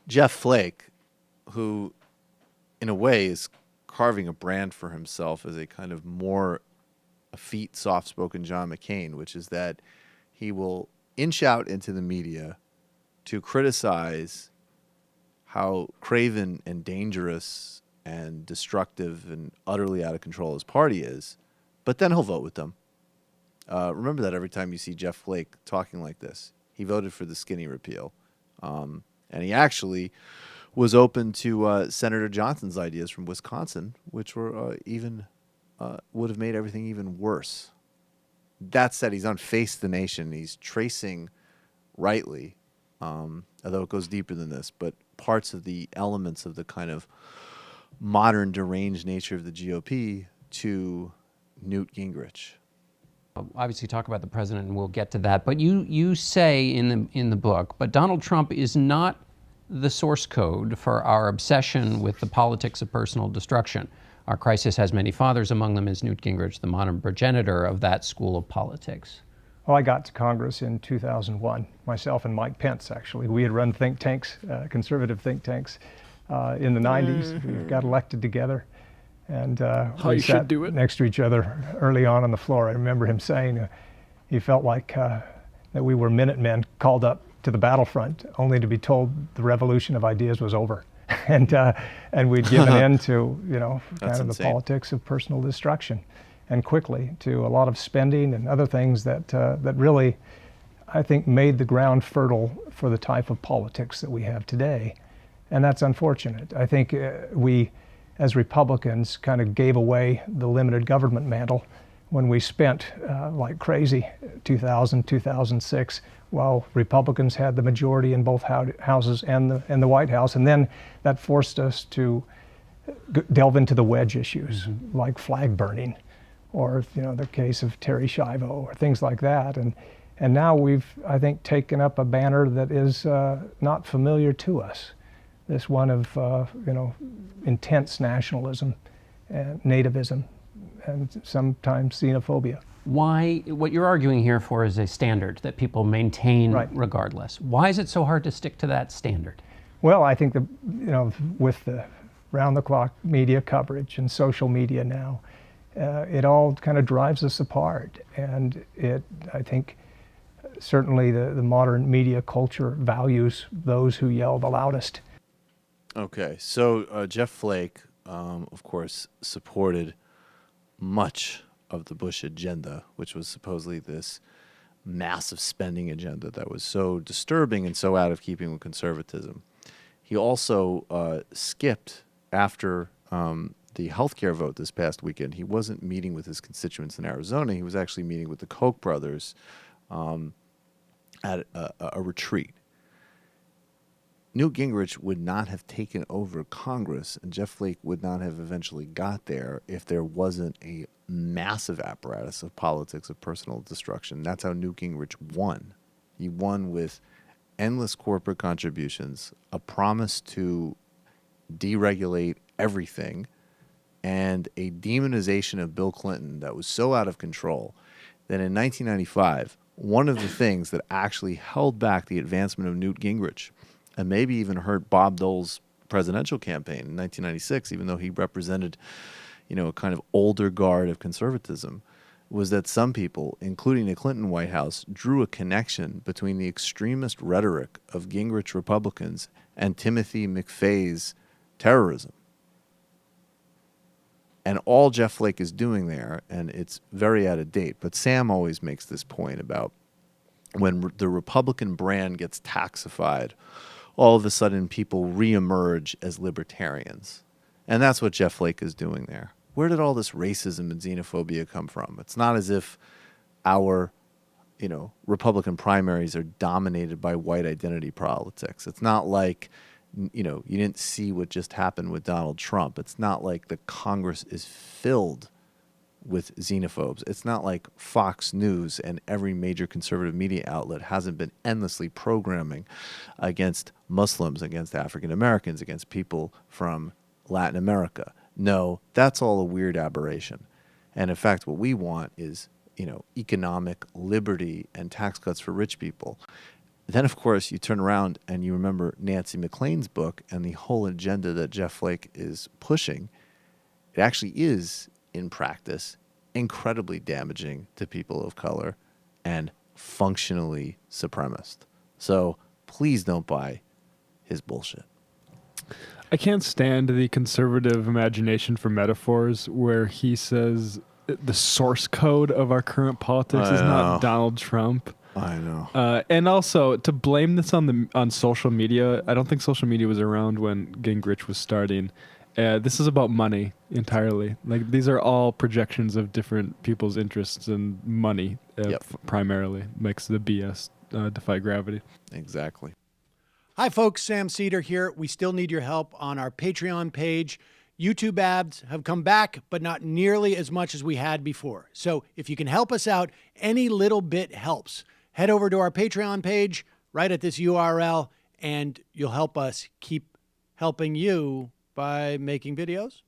Jeff Flake, who in a way is carving a brand for himself as a kind of more effete, soft-spoken John McCain, which is that he will inch out into the media to criticize how craven and dangerous and destructive and utterly out of control his party is, but then he'll vote with them. Remember that every time you see Jeff Flake talking like this. He voted for the skinny repeal. And he actually was open to Senator Johnson's ideas from Wisconsin, which were would have made everything even worse. That said, he's on Face the Nation. He's tracing rightly, although it goes deeper than this, but parts of the elements of the kind of modern deranged nature of the GOP to Newt Gingrich. Obviously talk about the president, and we'll get to that. But you say in the book, but Donald Trump is not the source code for our obsession with the politics of personal destruction. Our crisis has many fathers. Among them is Newt Gingrich, the modern progenitor of that school of politics. Well, I got to Congress in 2001, myself and Mike Pence, actually. We had run think tanks, conservative think tanks, in the 90s. We got elected together. And we sat next to each other early on the floor. I remember him saying he felt like that we were Minutemen called up to the battlefront, only to be told the revolution of ideas was over, and we'd given in to kind of the politics of personal destruction, and quickly to a lot of spending and other things that that really, I think, made the ground fertile for the type of politics that we have today, and that's unfortunate. I think we, as Republicans, kind of gave away the limited government mantle when we spent like crazy 2000, 2006, while Republicans had the majority in both houses and the White House. And then that forced us to delve into the wedge issues, like flag burning, or the case of Terry Schiavo, or things like that. And now we've, I think, taken up a banner that is not familiar to us. This one of intense nationalism and nativism and sometimes xenophobia. Why, what you're arguing here for is a standard that people maintain regardless. Why is it so hard to stick to that standard? Well, I think with the round-the-clock media coverage and social media now, it all kind of drives us apart. And I think, certainly the modern media culture values those who yell the loudest. Okay, so Jeff Flake, of course, supported much of the Bush agenda, which was supposedly this massive spending agenda that was so disturbing and so out of keeping with conservatism. He also skipped after the healthcare vote this past weekend. He wasn't meeting with his constituents in Arizona. He was actually meeting with the Koch brothers at a retreat. Newt Gingrich would not have taken over Congress, and Jeff Flake would not have eventually got there if there wasn't a massive apparatus of politics of personal destruction. That's how Newt Gingrich won. He won with endless corporate contributions, a promise to deregulate everything, and a demonization of Bill Clinton that was so out of control that in 1995, one of the things that actually held back the advancement of Newt Gingrich and maybe even hurt Bob Dole's presidential campaign in 1996, even though he represented, a kind of older guard of conservatism, was that some people, including the Clinton White House, drew a connection between the extremist rhetoric of Gingrich Republicans and Timothy McVeigh's terrorism. And all Jeff Flake is doing there, and it's very out of date, but Sam always makes this point about when the Republican brand gets taxified, all of a sudden people reemerge as libertarians. And that's what Jeff Flake is doing there. Where did all this racism and xenophobia come from? It's not as if our, Republican primaries are dominated by white identity politics. It's not like, you didn't see what just happened with Donald Trump. It's not like the Congress is filled with xenophobes. It's not like Fox News and every major conservative media outlet hasn't been endlessly programming against Muslims, against African Americans, against people from Latin America. No, that's all a weird aberration. And in fact, what we want is, economic liberty and tax cuts for rich people. Then, of course, you turn around and you remember Nancy McLean's book and the whole agenda that Jeff Flake is pushing. It actually is, in practice, incredibly damaging to people of color and functionally supremacist. So please don't buy his bullshit. I can't stand the conservative imagination for metaphors where he says the source code of our current politics is not Donald Trump. I know. And also to blame this on social media. I don't think social media was around when Gingrich was starting. This is about money entirely. Like, these are all projections of different people's interests and money. Primarily makes the BS defy gravity. Exactly. Hi, folks. Sam Seder here. We still need your help on our Patreon page. YouTube ads have come back, but not nearly as much as we had before. So if you can help us out, any little bit helps. Head over to our Patreon page right at this URL, and you'll help us keep helping you by making videos